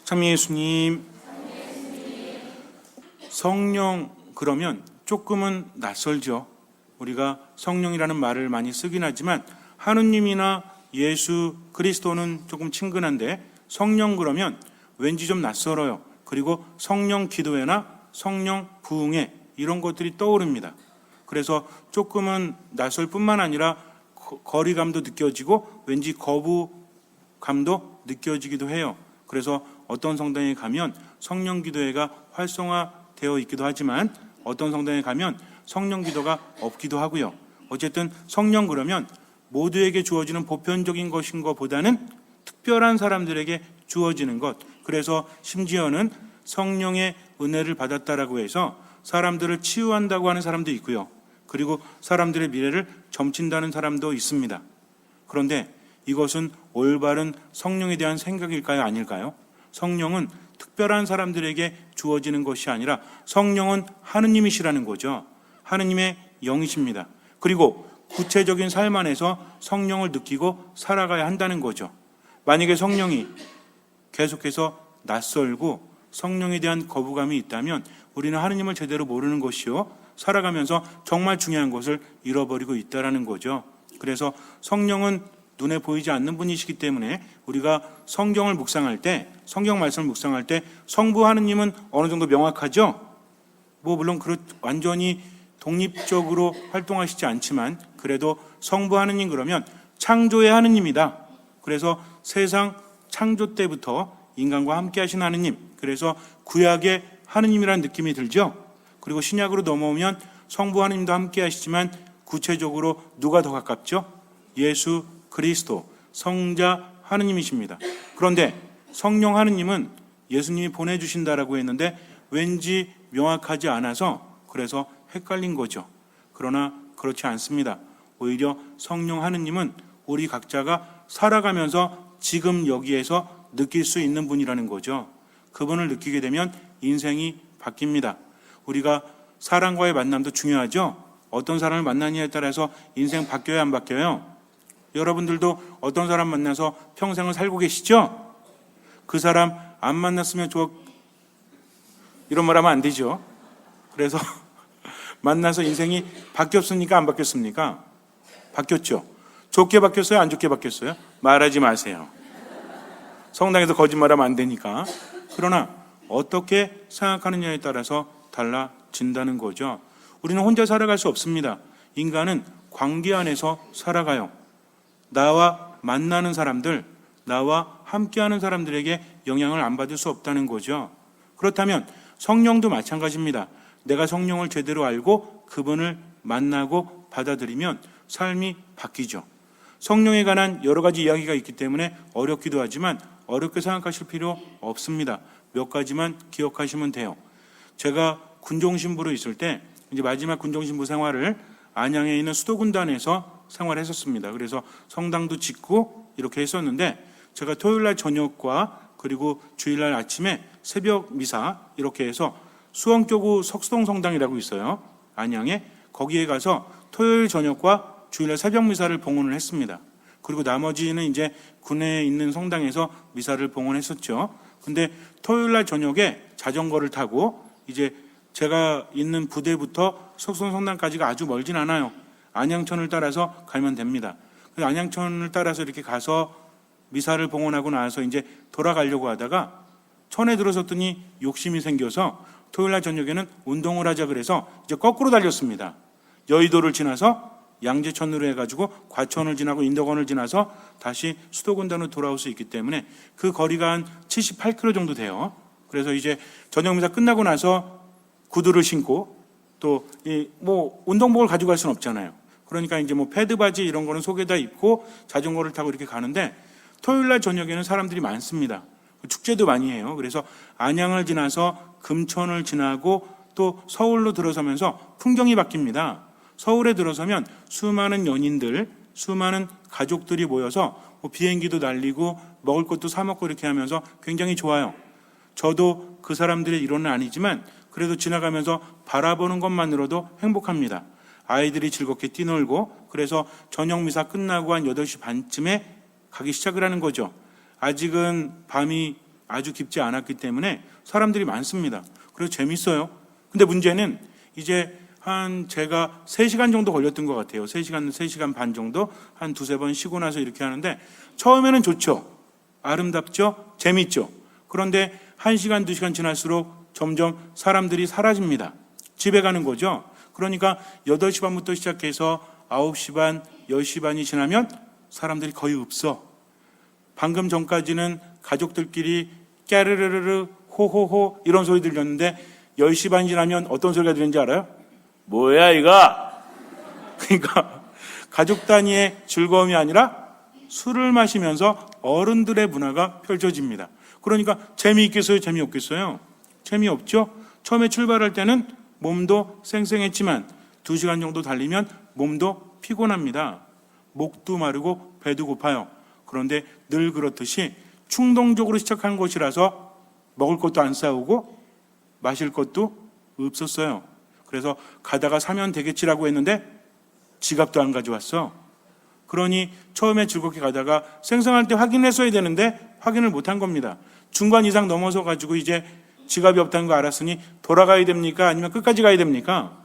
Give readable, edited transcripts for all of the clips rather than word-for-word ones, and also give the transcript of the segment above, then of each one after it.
참미 예수님, 성령 그러면 조금은 낯설죠. 우리가 성령이라는 말을 많이 쓰긴 하지만 하느님이나 예수 그리스도는 조금 친근한데 성령 그러면 왠지 좀 낯설어요. 그리고 성령 기도회나 성령 부흥회 이런 것들이 떠오릅니다. 그래서 조금은 낯설 뿐만 아니라 거리감도 느껴지고 왠지 거부감도 느껴지기도 해요. 그래서 어떤 성당에 가면 성령 기도회가 활성화되어 있기도 하지만 어떤 성당에 가면 성령 기도가 없기도 하고요. 어쨌든 성령 그러면 모두에게 주어지는 보편적인 것인 것보다는 특별한 사람들에게 주어지는 것. 그래서 심지어는 성령의 은혜를 받았다라고 해서 사람들을 치유한다고 하는 사람도 있고요. 그리고 사람들의 미래를 점친다는 사람도 있습니다. 그런데 이것은 올바른 성령에 대한 생각일까요? 아닐까요? 성령은 특별한 사람들에게 주어지는 것이 아니라 성령은 하느님이시라는 거죠. 하느님의 영이십니다. 그리고 구체적인 삶 안에서 성령을 느끼고 살아가야 한다는 거죠. 만약에 성령이 계속해서 낯설고 성령에 대한 거부감이 있다면 우리는 하느님을 제대로 모르는 것이요, 살아가면서 정말 중요한 것을 잃어버리고 있다는 거죠. 그래서 성령은 눈에 보이지 않는 분이시기 때문에 우리가 성경을 묵상할 때, 성경 말씀을 묵상할 때 성부 하느님은 어느 정도 명확하죠? 물론 완전히 독립적으로 활동하시지 않지만 그래도 성부 하느님 그러면 창조의 하느님이다. 그래서 세상 창조 때부터 인간과 함께 하신 하느님, 그래서 구약의 하느님이라는 느낌이 들죠. 그리고 신약으로 넘어오면 성부 하느님도 함께 하시지만 구체적으로 누가 더 가깝죠? 예수 그리스도, 성자 하느님이십니다. 그런데 성령 하느님은 예수님이 보내주신다라고 했는데 왠지 명확하지 않아서 그래서 헷갈린 거죠. 그러나 그렇지 않습니다. 오히려 성령 하느님은 우리 각자가 살아가면서 지금 여기에서 느낄 수 있는 분이라는 거죠. 그분을 느끼게 되면 인생이 바뀝니다. 우리가 사람과의 만남도 중요하죠. 어떤 사람을 만나느냐에 따라서 인생 바뀌어야 안 바뀌어요? 여러분들도 어떤 사람 만나서 평생을 살고 계시죠? 그 사람 안 만났으면 이런 말 하면 안 되죠. 그래서 만나서 인생이 바뀌었습니까? 안 바뀌었습니까? 바뀌었죠. 좋게 바뀌었어요? 안 좋게 바뀌었어요? 말하지 마세요. 성당에서 거짓말하면 안 되니까. 그러나 어떻게 생각하느냐에 따라서 달라진다는 거죠. 우리는 혼자 살아갈 수 없습니다. 인간은 관계 안에서 살아가요. 나와 만나는 사람들, 나와 함께하는 사람들에게 영향을 안 받을 수 없다는 거죠. 그렇다면 성령도 마찬가지입니다. 내가 성령을 제대로 알고 그분을 만나고 받아들이면 삶이 바뀌죠. 성령에 관한 여러 가지 이야기가 있기 때문에 어렵기도 하지만 어렵게 생각하실 필요 없습니다. 몇 가지만 기억하시면 돼요. 제가 군종신부로 있을 때 이제 마지막 군종신부 생활을 안양에 있는 수도군단에서 생활했었습니다. 그래서 성당도 짓고 이렇게 했었는데 제가 토요일날 저녁과 그리고 주일날 아침에 새벽 미사 이렇게 해서 수원교구 석수동 성당이라고 있어요. 안양에. 거기에 가서 토요일 저녁과 주일날 새벽 미사를 봉헌을 했습니다. 그리고 나머지는 이제 군에 있는 성당에서 미사를 봉헌했었죠. 근데 토요일날 저녁에 자전거를 타고 이제 제가 있는 부대부터 석수동 성당까지가 아주 멀진 않아요. 안양천을 따라서 가면 됩니다. 그래서 안양천을 따라서 이렇게 가서 미사를 봉헌하고 나서 이제 돌아가려고 하다가 천에 들어섰더니 욕심이 생겨서 토요일날 저녁에는 운동을 하자 그래서 이제 거꾸로 달렸습니다. 여의도를 지나서 양재천으로 해가지고 과천을 지나고 인덕원을 지나서 다시 수도군단으로 돌아올 수 있기 때문에 그 거리가 한 78km 정도 돼요. 그래서 이제 저녁 미사 끝나고 나서 구두를 신고 또 운동복을 가지고 갈 수는 없잖아요. 그러니까 이제 패드 바지 이런 거는 속에다 입고 자전거를 타고 이렇게 가는데 토요일날 저녁에는 사람들이 많습니다. 축제도 많이 해요. 그래서 안양을 지나서 금천을 지나고 또 서울로 들어서면서 풍경이 바뀝니다. 서울에 들어서면 수많은 연인들, 수많은 가족들이 모여서 비행기도 날리고 먹을 것도 사 먹고 이렇게 하면서 굉장히 좋아요. 저도 그 사람들의 일원은 아니지만 그래도 지나가면서 바라보는 것만으로도 행복합니다. 아이들이 즐겁게 뛰놀고 그래서 저녁 미사 끝나고 한 8시 반쯤에 가기 시작을 하는 거죠. 아직은 밤이 아주 깊지 않았기 때문에 사람들이 많습니다. 그래서 재밌어요. 근데 문제는 이제 제가 3시간 정도 걸렸던 것 같아요. 3시간 반 정도 한 2-3번 쉬고 나서 이렇게 하는데 처음에는 좋죠. 아름답죠. 재밌죠. 그런데 1시간, 2시간 지날수록 점점 사람들이 사라집니다. 집에 가는 거죠. 그러니까 8시 반부터 시작해서 9시 반, 10시 반이 지나면 사람들이 거의 없어. 방금 전까지는 가족들끼리 깨르르르 호호호 이런 소리 들렸는데 10시 반 지나면 어떤 소리가 들리는지 알아요? 뭐야 이거? 그러니까 가족 단위의 즐거움이 아니라 술을 마시면서 어른들의 문화가 펼쳐집니다. 그러니까 재미있겠어요? 재미없겠어요? 재미없죠? 처음에 출발할 때는 몸도 쌩쌩했지만 2시간 정도 달리면 몸도 피곤합니다. 목도 마르고 배도 고파요. 그런데 늘 그렇듯이 충동적으로 시작한 것이라서 먹을 것도 안 싸우고 마실 것도 없었어요. 그래서 가다가 사면 되겠지라고 했는데 지갑도 안 가져왔어. 그러니 처음에 즐겁게 가다가 생생할 때 확인했어야 되는데 확인을 못한 겁니다. 중간 이상 넘어서 가지고 이제 지갑이 없다는 거 알았으니 돌아가야 됩니까? 아니면 끝까지 가야 됩니까?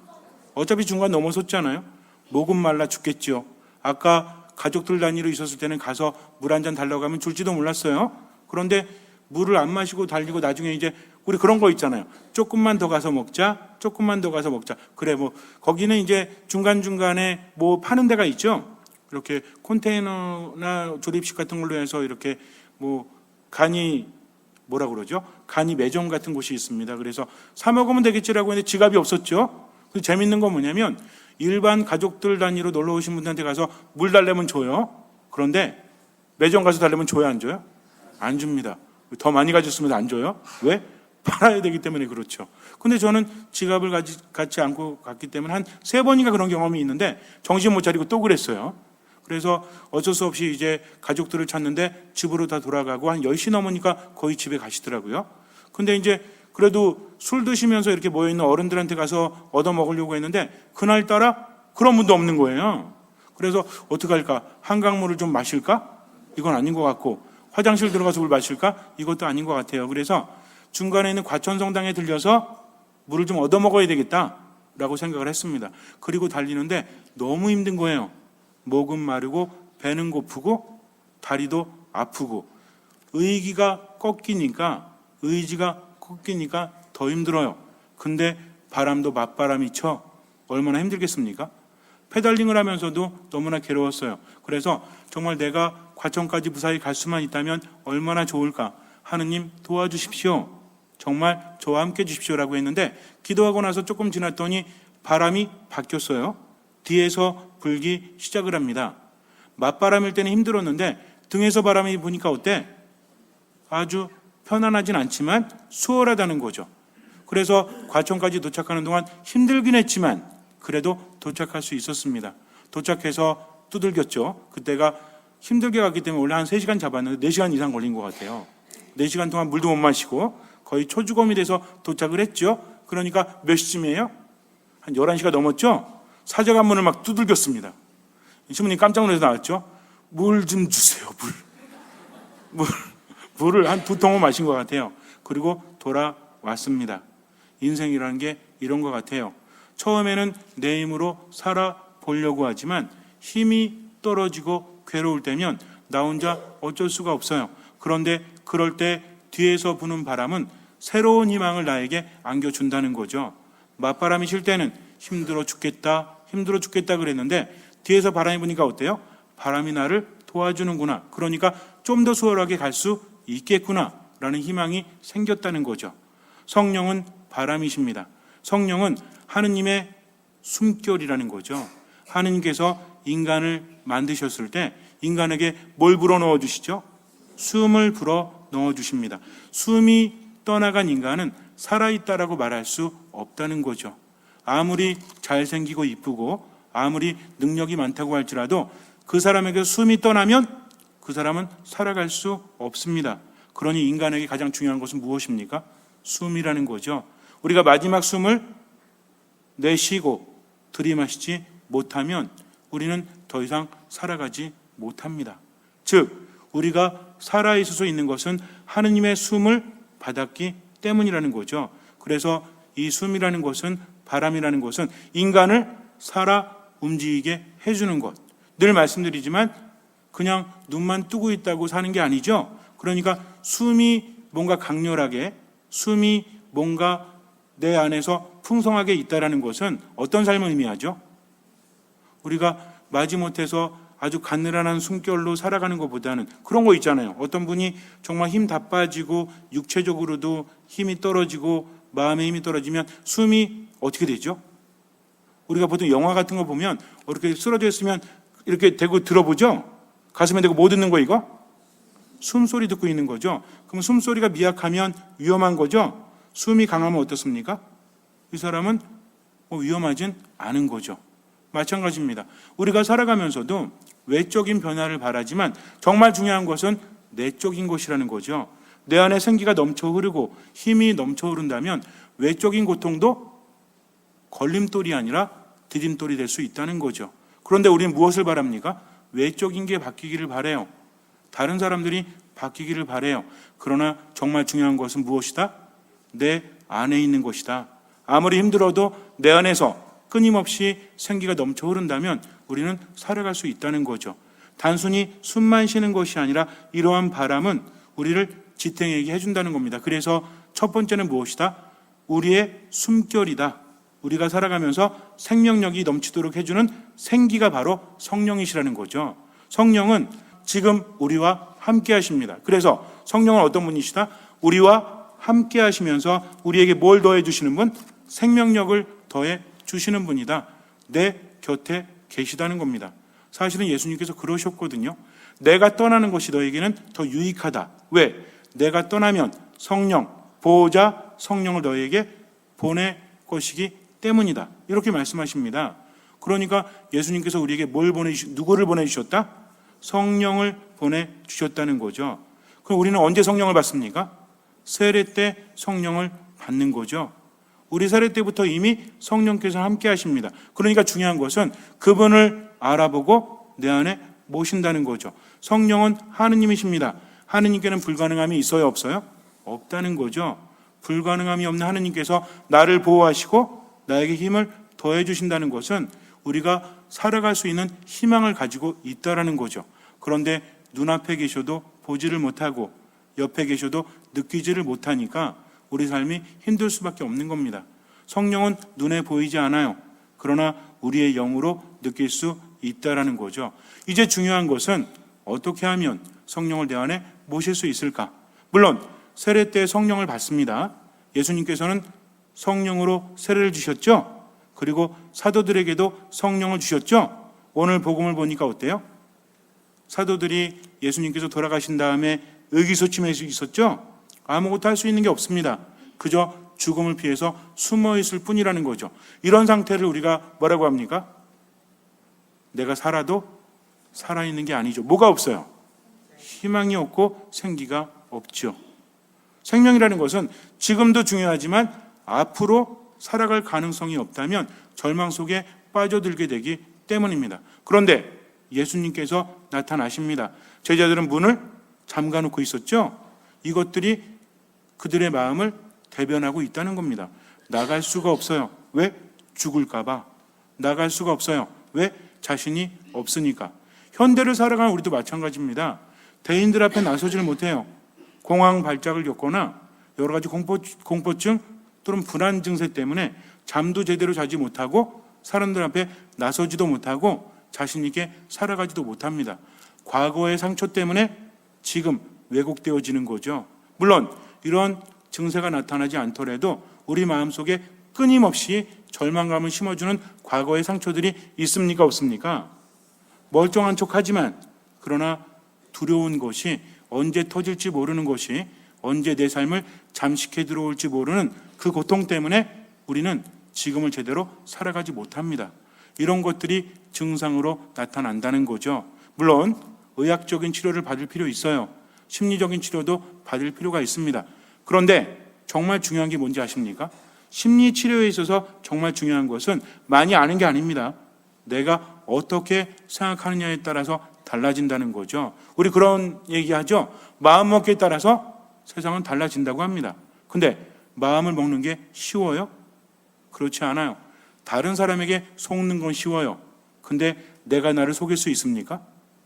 어차피 중간 넘어섰잖아요. 목은 말라 죽겠죠. 아까 가족들 단위로 있었을 때는 가서 물 한 잔 달라고 하면 줄지도 몰랐어요. 그런데 물을 안 마시고 달리고 나중에 이제 우리 그런 거 있잖아요. 조금만 더 가서 먹자. 조금만 더 가서 먹자. 그래 뭐 거기는 이제 중간중간에 뭐 파는 데가 있죠. 이렇게 컨테이너나 조립식 같은 걸로 해서 이렇게 뭐 간이 뭐라 그러죠? 간이 매점 같은 곳이 있습니다. 그래서 사 먹으면 되겠지라고 했는데 지갑이 없었죠. 그 재밌는 건 뭐냐면 일반 가족들 단위로 놀러 오신 분들한테 가서 물 달래면 줘요. 그런데 매점 가서 달래면 줘요, 안 줘요? 안 줍니다. 더 많이 가졌으면 안 줘요? 왜? 팔아야 되기 때문에 그렇죠. 근데 저는 지갑을 같이 안고 갔기 때문에 한 3번인가 그런 경험이 있는데 정신 못 차리고 또 그랬어요. 그래서 어쩔 수 없이 이제 가족들을 찾는데 집으로 다 돌아가고 한 10시 넘으니까 거의 집에 가시더라고요. 근데 이제 그래도 술 드시면서 이렇게 모여있는 어른들한테 가서 얻어먹으려고 했는데 그날따라 그런 분도 없는 거예요. 그래서 어떡할까? 한강물을 좀 마실까? 이건 아닌 것 같고 화장실 들어가서 물 마실까? 이것도 아닌 것 같아요. 그래서 중간에 있는 과천성당에 들려서 물을 좀 얻어먹어야 되겠다라고 생각을 했습니다. 그리고 달리는데 너무 힘든 거예요. 목은 마르고 배는 고프고 다리도 아프고 의지가 꺾이니까 더 힘들어요. 근데 바람도 맞바람이 쳐 얼마나 힘들겠습니까? 페달링을 하면서도 너무나 괴로웠어요. 그래서 정말 내가 과천까지 무사히 갈 수만 있다면 얼마나 좋을까. 하느님 도와주십시오. 정말 저와 함께 해주십시오라고 했는데 기도하고 나서 조금 지났더니 바람이 바뀌었어요. 뒤에서 불기 시작을 합니다. 맞바람일 때는 힘들었는데 등에서 바람이 부니까 어때? 아주 편안하진 않지만 수월하다는 거죠. 그래서 과천까지 도착하는 동안 힘들긴 했지만 그래도 도착할 수 있었습니다. 도착해서 두들겼죠. 그때가 힘들게 갔기 때문에 원래 한 3시간 잡았는데 4시간 이상 걸린 것 같아요. 4시간 동안 물도 못 마시고 거의 초주검이 돼서 도착을 했죠. 그러니까 몇 시쯤이에요? 한 11시가 넘었죠. 사제관문을 막 두들겼습니다. 신부님 깜짝 놀라서 나왔죠. 물 좀 주세요. 물을 한 2통을 마신 것 같아요. 그리고 돌아왔습니다. 인생이라는 게 이런 것 같아요. 처음에는 내 힘으로 살아보려고 하지만 힘이 떨어지고 괴로울 때면 나 혼자 어쩔 수가 없어요. 그런데 그럴 때 뒤에서 부는 바람은 새로운 희망을 나에게 안겨준다는 거죠. 맞바람이 칠 때는 힘들어 죽겠다 그랬는데 뒤에서 바람이 부니까 어때요? 바람이 나를 도와주는구나. 그러니까 좀 더 수월하게 갈 수 있겠구나 라는 희망이 생겼다는 거죠. 성령은 바람이십니다. 성령은 하느님의 숨결이라는 거죠. 하느님께서 인간을 만드셨을 때 인간에게 뭘 불어 넣어 주시죠? 숨을 불어 넣어 주십니다. 숨이 떠나간 인간은 살아있다라고 말할 수 없다는 거죠. 아무리 잘생기고 이쁘고 아무리 능력이 많다고 할지라도 그 사람에게 숨이 떠나면 그 사람은 살아갈 수 없습니다. 그러니 인간에게 가장 중요한 것은 무엇입니까? 숨이라는 거죠. 우리가 마지막 숨을 내쉬고 들이마시지 못하면 우리는 더 이상 살아가지 못합니다. 즉 우리가 살아있을 수 있는 것은 하느님의 숨을 받았기 때문이라는 거죠. 그래서 이 숨이라는 것은, 바람이라는 것은 인간을 살아 움직이게 해주는 것. 늘 말씀드리지만 그냥 눈만 뜨고 있다고 사는 게 아니죠. 그러니까 숨이 뭔가 강렬하게, 숨이 뭔가 내 안에서 풍성하게 있다라는 것은 어떤 삶을 의미하죠? 우리가 마지못해서 아주 가늘한 숨결로 살아가는 것보다는 그런 거 있잖아요. 어떤 분이 정말 힘 다 빠지고 육체적으로도 힘이 떨어지고 마음의 힘이 떨어지면 숨이 어떻게 되죠? 우리가 보통 영화 같은 거 보면 이렇게 쓰러져 있으면 이렇게 대고 들어보죠? 가슴에 대고 뭐 듣는 거 이거? 숨소리 듣고 있는 거죠. 그럼 숨소리가 미약하면 위험한 거죠. 숨이 강하면 어떻습니까? 이 사람은 위험하진 않은 거죠. 마찬가지입니다. 우리가 살아가면서도 외적인 변화를 바라지만 정말 중요한 것은 내적인 것이라는 거죠. 내 안에 생기가 넘쳐 흐르고 힘이 넘쳐 흐른다면 외적인 고통도 걸림돌이 아니라 디딤돌이 될 수 있다는 거죠. 그런데 우리는 무엇을 바랍니까? 외적인 게 바뀌기를 바라요. 다른 사람들이 바뀌기를 바라요. 그러나 정말 중요한 것은 무엇이다? 내 안에 있는 것이다. 아무리 힘들어도 내 안에서 끊임없이 생기가 넘쳐 흐른다면 우리는 살아갈 수 있다는 거죠. 단순히 숨만 쉬는 것이 아니라 이러한 바람은 우리를 지탱하게 해준다는 겁니다. 그래서 첫 번째는 무엇이다? 우리의 숨결이다. 우리가 살아가면서 생명력이 넘치도록 해주는 생기가 바로 성령이시라는 거죠. 성령은 지금 우리와 함께 하십니다. 그래서 성령은 어떤 분이시다? 우리와 함께 하시면서 우리에게 뭘 더해 주시는 분? 생명력을 더해 주시는 분이다. 내 곁에 계시다는 겁니다. 사실은 예수님께서 그러셨거든요. 내가 떠나는 것이 너에게는 더 유익하다. 왜? 내가 떠나면 성령, 보호자 성령을 너에게 보낼 것이기 때문이다. 이렇게 말씀하십니다. 그러니까 예수님께서 우리에게 누구를 보내주셨다? 성령을 보내주셨다는 거죠. 그럼 우리는 언제 성령을 받습니까? 세례 때 성령을 받는 거죠. 우리 세례 때부터 이미 성령께서 함께 하십니다. 그러니까 중요한 것은 그분을 알아보고 내 안에 모신다는 거죠. 성령은 하느님이십니다. 하느님께는 불가능함이 있어요, 없어요? 없다는 거죠. 불가능함이 없는 하느님께서 나를 보호하시고 나에게 힘을 더해 주신다는 것은 우리가 살아갈 수 있는 희망을 가지고 있다라는 거죠. 그런데 눈앞에 계셔도 보지를 못하고 옆에 계셔도 느끼지를 못하니까 우리 삶이 힘들 수밖에 없는 겁니다. 성령은 눈에 보이지 않아요. 그러나 우리의 영으로 느낄 수 있다라는 거죠. 이제 중요한 것은 어떻게 하면 성령을 내 안에 모실 수 있을까? 물론 세례 때 성령을 받습니다. 예수님께서는 성령으로 세례를 주셨죠. 그리고 사도들에게도 성령을 주셨죠. 오늘 복음을 보니까 어때요? 사도들이 예수님께서 돌아가신 다음에 의기소침해 있었죠. 아무것도 할 수 있는 게 없습니다. 그저 죽음을 피해서 숨어 있을 뿐이라는 거죠. 이런 상태를 우리가 뭐라고 합니까? 내가 살아도 살아있는 게 아니죠. 뭐가 없어요? 희망이 없고 생기가 없죠. 생명이라는 것은 지금도 중요하지만 앞으로 살아갈 가능성이 없다면 절망 속에 빠져들게 되기 때문입니다. 그런데 예수님께서 나타나십니다. 제자들은 문을 잠가놓고 있었죠. 이것들이 그들의 마음을 대변하고 있다는 겁니다. 나갈 수가 없어요. 왜? 죽을까 봐. 나갈 수가 없어요. 왜? 자신이 없으니까. 현대를 살아가는 우리도 마찬가지입니다. 대인들 앞에 나서지를 못해요. 공황 발작을 겪거나 여러 가지 공포증 또는 불안 증세 때문에 잠도 제대로 자지 못하고 사람들 앞에 나서지도 못하고 자신 있게 살아가지도 못합니다. 과거의 상처 때문에 지금 왜곡되어지는 거죠. 물론 이런 증세가 나타나지 않더라도 우리 마음속에 끊임없이 절망감을 심어주는 과거의 상처들이 있습니까? 없습니까? 멀쩡한 척하지만 그러나 두려운 것이 언제 터질지 모르는 것이 언제 내 삶을 잠식해 들어올지 모르는 그 고통 때문에 우리는 지금을 제대로 살아가지 못합니다. 이런 것들이 증상으로 나타난다는 거죠. 물론 의학적인 치료를 받을 필요 있어요. 심리적인 치료도 받을 필요가 있습니다. 그런데 정말 중요한 게 뭔지 아십니까? 심리 치료에 있어서 정말 중요한 것은 많이 아는 게 아닙니다. 내가 어떻게 생각하느냐에 따라서 달라진다는 거죠. 우리 그런 얘기하죠. 마음먹기에 따라서 세상은 달라진다고 합니다. 근데 마음을 먹는 게 쉬워요? 그렇지 않아요. 다른 사람에게 속는 건 쉬워요. 근데 내가 나를 속일 수 있습니까?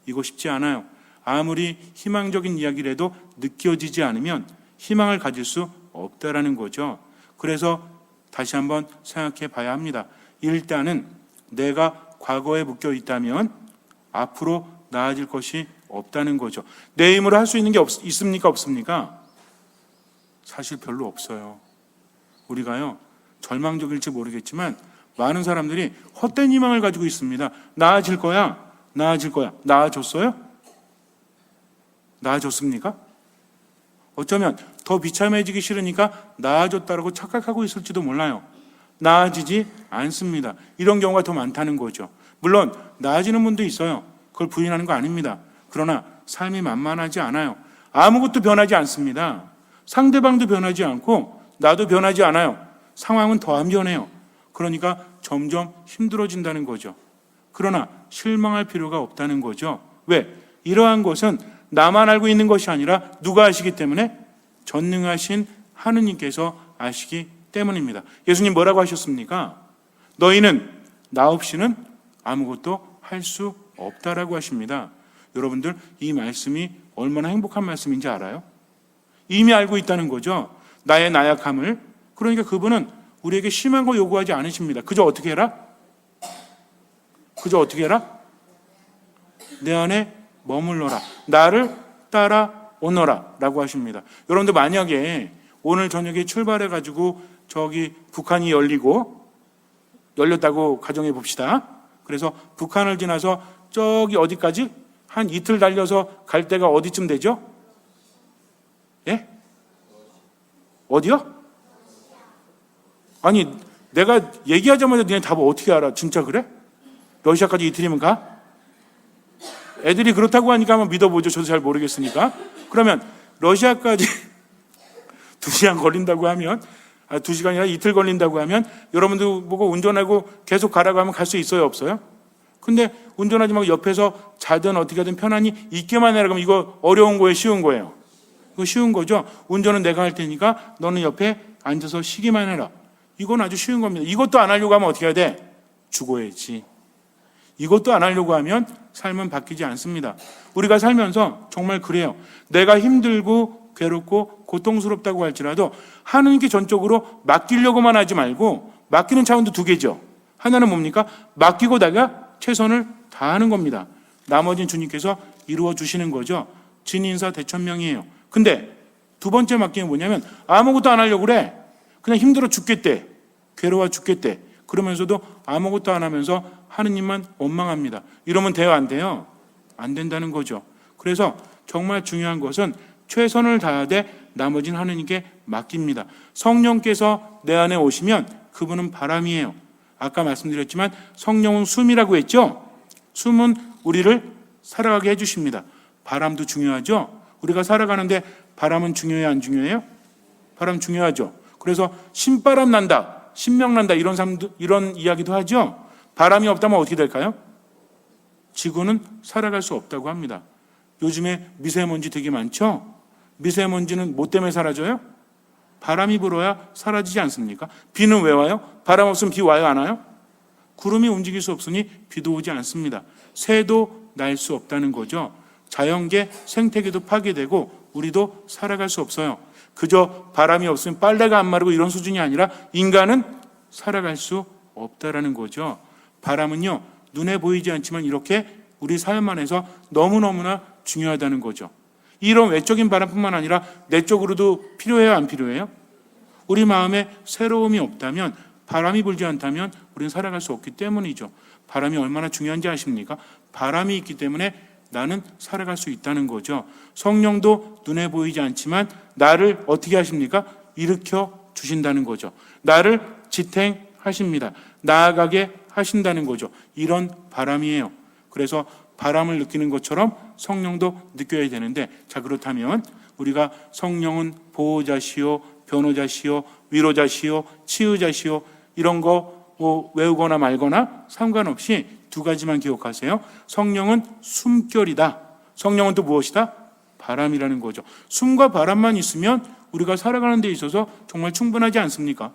이거 쉽지 않아요. 아무리 희망적인 이야기를 해도 느껴지지 않으면 희망을 가질 수 없다라는 거죠. 그래서 다시 한번 생각해 봐야 합니다. 일단은 내가 과거에 묶여 있다면 앞으로 나아질 것이 없다는 거죠. 내 힘으로 할 수 있는 게 있습니까? 없습니까? 사실 별로 없어요. 우리가요, 절망적일지 모르겠지만 많은 사람들이 헛된 희망을 가지고 있습니다. 나아질 거야. 나아질 거야. 나아졌어요? 나아졌습니까? 어쩌면 더 비참해지기 싫으니까 나아졌다고 착각하고 있을지도 몰라요. 나아지지 않습니다. 이런 경우가 더 많다는 거죠. 물론 나아지는 분도 있어요. 그걸 부인하는 거 아닙니다. 그러나 삶이 만만하지 않아요. 아무것도 변하지 않습니다. 상대방도 변하지 않고 나도 변하지 않아요. 상황은 더 안 변해요. 그러니까 점점 힘들어진다는 거죠. 그러나 실망할 필요가 없다는 거죠. 왜? 이러한 것은 나만 알고 있는 것이 아니라 누가 아시기 때문에? 전능하신 하느님께서 아시기 때문입니다. 예수님 뭐라고 하셨습니까? 너희는 나 없이는 아무것도 할 수 없다라고 하십니다. 여러분들 이 말씀이 얼마나 행복한 말씀인지 알아요? 이미 알고 있다는 거죠. 나의 나약함을. 그러니까 그분은 우리에게 심한 거 요구하지 않으십니다. 그저 어떻게 해라? 그저 어떻게 해라? 내 안에 머물러라. 나를 따라오너라 라고 하십니다. 여러분들 만약에 오늘 저녁에 출발해가지고 저기 북한이 열렸다고 가정해 봅시다. 그래서 북한을 지나서 저기 어디까지? 한 이틀 달려서 갈 때가 어디쯤 되죠? 예? 어디요? 아니 내가 얘기하자마자 니네 답을 어떻게 알아? 진짜 그래? 러시아까지 이틀이면 가? 애들이 그렇다고 하니까 한번 믿어보죠. 저도 잘 모르겠으니까. 그러면 러시아까지 2시간 걸린다고 하면 2시간이 아니라 이틀 걸린다고 하면 여러분들 보고 운전하고 계속 가라고 하면 갈 수 있어요? 없어요? 근데 운전하지 말고 옆에서 자든 어떻게 하든 편안히 있게만 해라. 그러면 이거 어려운 거예요? 쉬운 거예요? 이거 쉬운 거죠. 운전은 내가 할 테니까 너는 옆에 앉아서 쉬기만 해라. 이건 아주 쉬운 겁니다. 이것도 안 하려고 하면 어떻게 해야 돼? 죽어야지. 이것도 안 하려고 하면 삶은 바뀌지 않습니다. 우리가 살면서 정말 그래요. 내가 힘들고 괴롭고 고통스럽다고 할지라도 하느님께 전적으로 맡기려고만 하지 말고, 맡기는 차원도 두 개죠. 하나는 뭡니까? 맡기고 내가 최선을 다하는 겁니다. 나머지는 주님께서 이루어 주시는 거죠. 진인사 대천명이에요. 근데 두 번째 맡기는 뭐냐면 아무것도 안 하려고 그래. 그냥 힘들어 죽겠대. 괴로워 죽겠대. 그러면서도 아무것도 안 하면서 하느님만 원망합니다. 이러면 돼요? 안 돼요? 안 된다는 거죠. 그래서 정말 중요한 것은 최선을 다하되 나머지는 하느님께 맡깁니다. 성령께서 내 안에 오시면 그분은 바람이에요. 아까 말씀드렸지만 성령은 숨이라고 했죠. 숨은 우리를 살아가게 해주십니다. 바람도 중요하죠. 우리가 살아가는데 바람은 중요해요? 안 중요해요? 바람 중요하죠. 그래서 신바람 난다, 신명 난다 이런 이야기도 하죠. 바람이 없다면 어떻게 될까요? 지구는 살아갈 수 없다고 합니다. 요즘에 미세먼지 되게 많죠? 미세먼지는 뭐 때문에 사라져요? 바람이 불어야 사라지지 않습니까? 비는 왜 와요? 바람 없으면 비 와요? 안 와요? 구름이 움직일 수 없으니 비도 오지 않습니다. 새도 날 수 없다는 거죠. 자연계 생태계도 파괴되고 우리도 살아갈 수 없어요. 그저 바람이 없으면 빨래가 안 마르고 이런 수준이 아니라 인간은 살아갈 수 없다라는 거죠. 바람은요, 눈에 보이지 않지만 이렇게 우리 삶 안에서 너무너무나 중요하다는 거죠. 이런 외적인 바람뿐만 아니라 내적으로도 필요해요? 안 필요해요? 우리 마음에 새로움이 없다면, 바람이 불지 않다면 우리는 살아갈 수 없기 때문이죠. 바람이 얼마나 중요한지 아십니까? 바람이 있기 때문에 나는 살아갈 수 있다는 거죠. 성령도 눈에 보이지 않지만 나를 어떻게 하십니까? 일으켜 주신다는 거죠. 나를 지탱하십니다. 나아가게 하신다는 거죠. 이런 바람이에요. 그래서 바람을 느끼는 것처럼 성령도 느껴야 되는데, 자, 그렇다면 우리가 성령은 보호자시요, 변호자시요, 위로자시요, 치유자시요, 이런 거 뭐 외우거나 말거나 상관없이 두 가지만 기억하세요. 성령은 숨결이다. 성령은 또 무엇이다? 바람이라는 거죠. 숨과 바람만 있으면 우리가 살아가는 데 있어서 정말 충분하지 않습니까?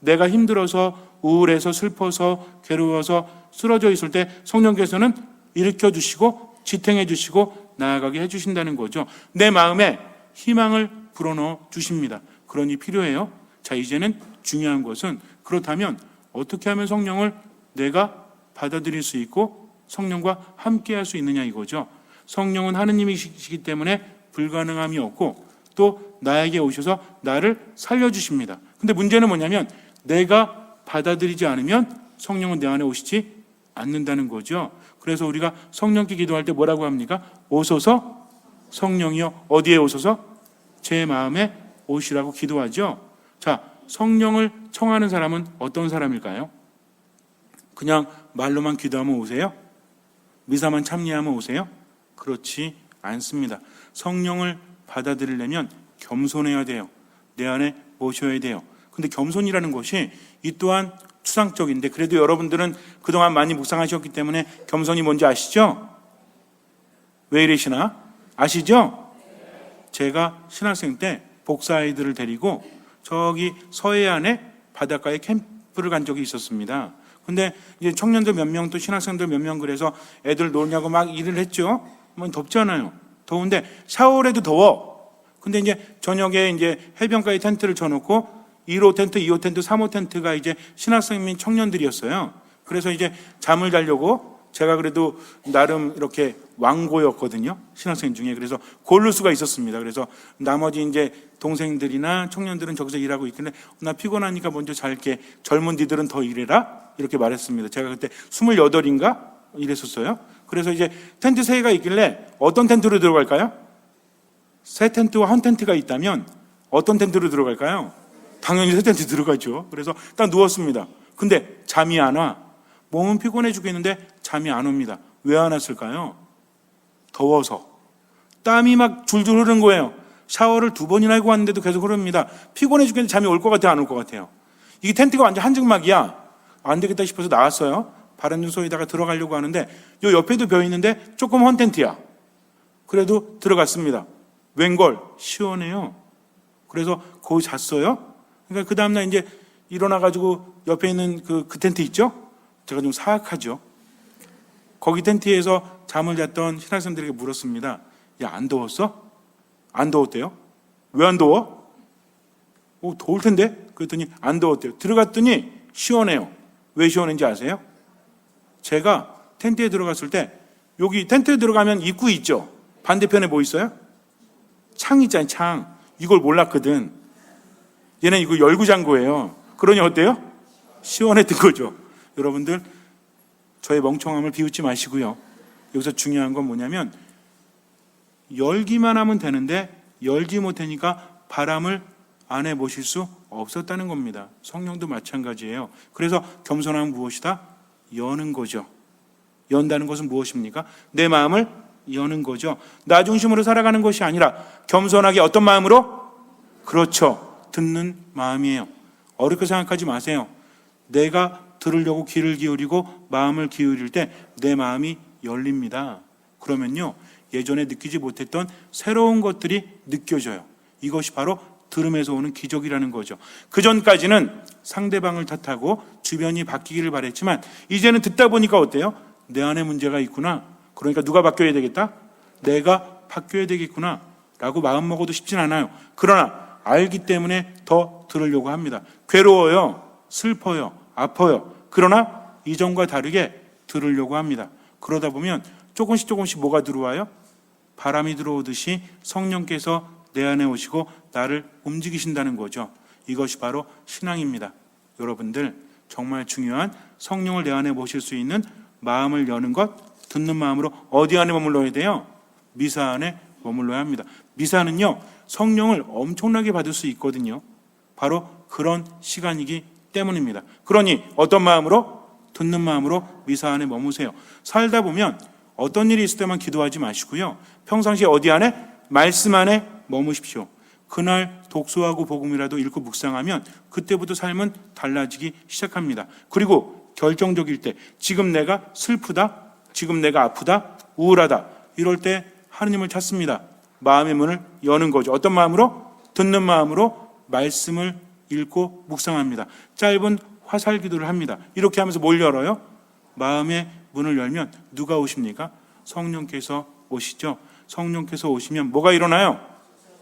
내가 힘들어서 우울해서 슬퍼서 괴로워서 쓰러져 있을 때 성령께서는 일으켜 주시고 지탱해 주시고 나아가게 해주신다는 거죠. 내 마음에 희망을 불어넣어 주십니다. 그러니 필요해요. 자, 이제는 중요한 것은 그렇다면 어떻게 하면 성령을 내가 받아들일 수 있고 성령과 함께 할 수 있느냐 이거죠. 성령은 하느님이시기 때문에 불가능함이 없고 또 나에게 오셔서 나를 살려주십니다. 근데 문제는 뭐냐면 내가 받아들이지 않으면 성령은 내 안에 오시지 않는다는 거죠. 그래서 우리가 성령께 기도할 때 뭐라고 합니까? 오소서 성령이여. 어디에 오소서? 제 마음에 오시라고 기도하죠. 자, 성령을 청하는 사람은 어떤 사람일까요? 그냥 말로만 기도하면 오세요? 미사만 참여하면 오세요? 그렇지 않습니다. 성령을 받아들이려면 겸손해야 돼요. 내 안에 모셔야 돼요. 근데 겸손이라는 것이 이 또한 추상적인데 그래도 여러분들은 그동안 많이 묵상하셨기 때문에 겸손이 뭔지 아시죠? 왜 이러시나? 아시죠? 제가 신학생 때 복사아이들을 데리고 저기 서해안에 바닷가에 캠프를 간 적이 있었습니다. 근데 이제 청년들 몇 명 또 신학생들 몇 명 그래서 애들 놀냐고 막 일을 했죠. 뭐 덥잖아요. 더운데 샤워해도 더워. 근데 이제 저녁에 이제 해변가에 텐트를 쳐놓고 1호 텐트, 2호 텐트, 3호 텐트가 이제 신학생 및 청년들이었어요. 그래서 이제 잠을 자려고 제가 그래도 나름 이렇게 왕고였거든요. 신학생 중에. 그래서 고를 수가 있었습니다. 그래서 나머지 이제 동생들이나 청년들은 저기서 일하고 있길래 나 피곤하니까 먼저 잘게. 젊은 니들은 더 일해라. 이렇게 말했습니다. 제가 그때 28인가 이랬었어요. 그래서 이제 텐트 3개가 있길래 어떤 텐트로 들어갈까요? 새 텐트와 한 텐트가 있다면 어떤 텐트로 들어갈까요? 당연히 새 텐트 들어가죠. 그래서 딱 누웠습니다. 근데 잠이 안 와. 몸은 피곤해 죽겠는데 잠이 안 옵니다. 왜 안 왔을까요? 더워서. 땀이 막 줄줄 흐르는 거예요. 샤워를 2번이나 하고 왔는데도 계속 흐릅니다. 피곤해 죽겠는데 잠이 올 것 같아요? 안 올 것 같아요? 이게 텐트가 완전 한증막이야. 안 되겠다 싶어서 나왔어요. 바람 좀 쏘이다가 들어가려고 하는데 요 옆에도 벼 있는데 조금 헌 텐트야. 그래도 들어갔습니다. 웬걸 시원해요. 그래서 거기 잤어요. 그러니까 그 다음날 이제 일어나가지고 옆에 있는 그 텐트 있죠? 제가 좀 사악하죠. 거기 텐트에서 잠을 잤던 신학생들에게 물었습니다. 야, 안 더웠어? 안 더웠대요? 왜 안 더워? 더울 텐데? 그랬더니 안 더웠대요. 들어갔더니 시원해요. 왜 시원한지 아세요? 제가 텐트에 들어갔을 때 여기 텐트에 들어가면 입구 있죠? 반대편에 뭐 있어요? 창 있잖아요, 창. 이걸 몰랐거든. 얘는 이거 열고 잔 거예요. 그러니 어때요? 시원했던 거죠. 여러분들, 저의 멍청함을 비웃지 마시고요. 여기서 중요한 건 뭐냐면 열기만 하면 되는데 열지 못하니까 바람을 안에 모실 수 없었다는 겁니다. 성령도 마찬가지예요. 그래서 겸손함은 무엇이다? 여는 거죠. 연다는 것은 무엇입니까? 내 마음을 여는 거죠. 나 중심으로 살아가는 것이 아니라 겸손하게 어떤 마음으로? 그렇죠. 듣는 마음이에요. 어렵게 생각하지 마세요. 내가 들으려고 귀를 기울이고 마음을 기울일 때 내 마음이 열립니다. 그러면요, 예전에 느끼지 못했던 새로운 것들이 느껴져요. 이것이 바로 들음에서 오는 기적이라는 거죠. 그 전까지는 상대방을 탓하고 주변이 바뀌기를 바랬지만 이제는 듣다 보니까 어때요? 내 안에 문제가 있구나. 그러니까 누가 바뀌어야 되겠다? 내가 바뀌어야 되겠구나 라고 마음먹어도 쉽진 않아요. 그러나 알기 때문에 더 들으려고 합니다. 괴로워요. 슬퍼요. 아파요. 그러나 이전과 다르게 들으려고 합니다. 그러다 보면 조금씩 뭐가 들어와요? 바람이 들어오듯이 성령께서 내 안에 오시고 나를 움직이신다는 거죠. 이것이 바로 신앙입니다. 여러분들, 정말 중요한 성령을 내 안에 모실 수 있는 마음을 여는 것, 듣는 마음으로 어디 안에 머물러야 돼요? 미사 안에 머물러야 합니다. 미사는요, 성령을 엄청나게 받을 수 있거든요. 바로 그런 시간이기 때문입니다. 그러니 어떤 마음으로? 듣는 마음으로 미사 안에 머무세요. 살다 보면 어떤 일이 있을 때만 기도하지 마시고요. 평상시에 어디 안에? 말씀 안에 머무십시오. 그날 독서하고 복음이라도 읽고 묵상하면 그때부터 삶은 달라지기 시작합니다. 그리고 결정적일 때, 지금 내가 슬프다, 지금 내가 아프다, 우울하다, 이럴 때 하느님을 찾습니다. 마음의 문을 여는 거죠. 어떤 마음으로? 듣는 마음으로 말씀을 읽고 묵상합니다. 짧은 화살 기도를 합니다. 이렇게 하면서 뭘 열어요? 마음의 문을 열면 누가 오십니까? 성령께서 오시죠. 성령께서 오시면 뭐가 일어나요?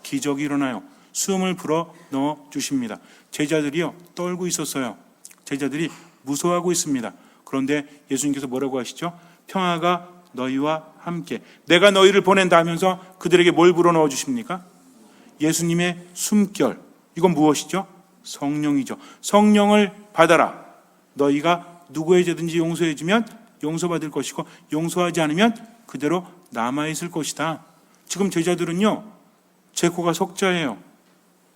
기적이 일어나요. 숨을 불어 넣어 주십니다. 제자들이요 떨고 있었어요. 제자들이 무서워하고 있습니다. 그런데 예수님께서 뭐라고 하시죠? 평화가 너희와 함께. 내가 너희를 보낸다 하면서 그들에게 뭘 불어넣어 주십니까? 예수님의 숨결. 이건 무엇이죠? 성령이죠. 성령을 받아라. 너희가 누구의 죄든지 용서해 주면 용서받을 것이고 용서하지 않으면 그대로 남아있을 것이다. 지금 제자들은요 제 코가 석자예요.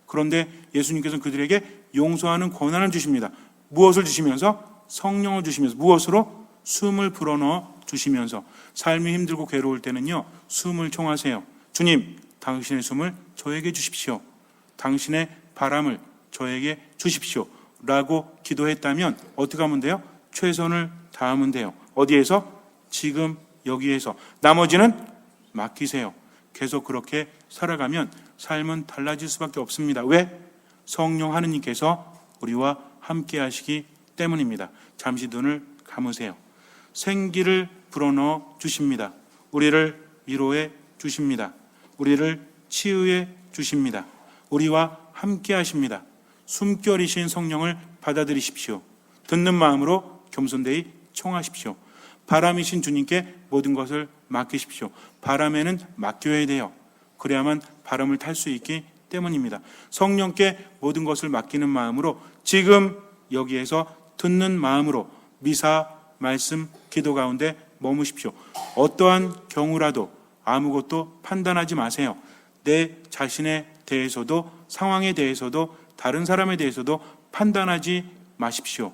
그런데 예수님께서는 그들에게 용서하는 권한을 주십니다. 무엇을 주시면서? 성령을 주시면서. 무엇으로? 숨을 불어넣어 주시면서. 삶이 힘들고 괴로울 때는요 숨을 청하세요. 주님, 당신의 숨을 저에게 주십시오. 당신의 바람을 저에게 주십시오 라고 기도했다면 어떻게 하면 돼요? 최선을 다하면 돼요. 어디에서? 지금 여기에서. 나머지는 맡기세요. 계속 그렇게 살아가면 삶은 달라질 수밖에 없습니다. 왜? 성령 하느님께서 우리와 함께 하시기 때문입니다. 잠시 눈을 감으세요. 생기를 불어넣어 주십니다. 우리를 위로해 주십니다. 우리를 치유해 주십니다. 우리와 함께 하십니다. 숨결이신 성령을 받아들이십시오. 듣는 마음으로 겸손되이 청하십시오. 바람이신 주님께 모든 것을 맡기십시오. 바람에는 맡겨야 돼요. 그래야만 바람을 탈 수 있기 때문입니다. 성령께 모든 것을 맡기는 마음으로 지금 여기에서 듣는 마음으로 미사, 말씀, 기도 가운데 머무십시오. 어떠한 경우라도 아무것도 판단하지 마세요. 내 자신에 대해서도 상황에 대해서도 다른 사람에 대해서도 판단하지 마십시오.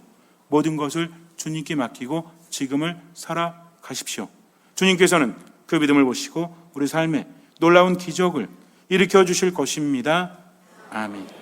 모든 것을 주님께 맡기고 지금을 살아가십시오. 주님께서는 그 믿음을 보시고 우리 삶에 놀라운 기적을 일으켜 주실 것입니다. 아멘.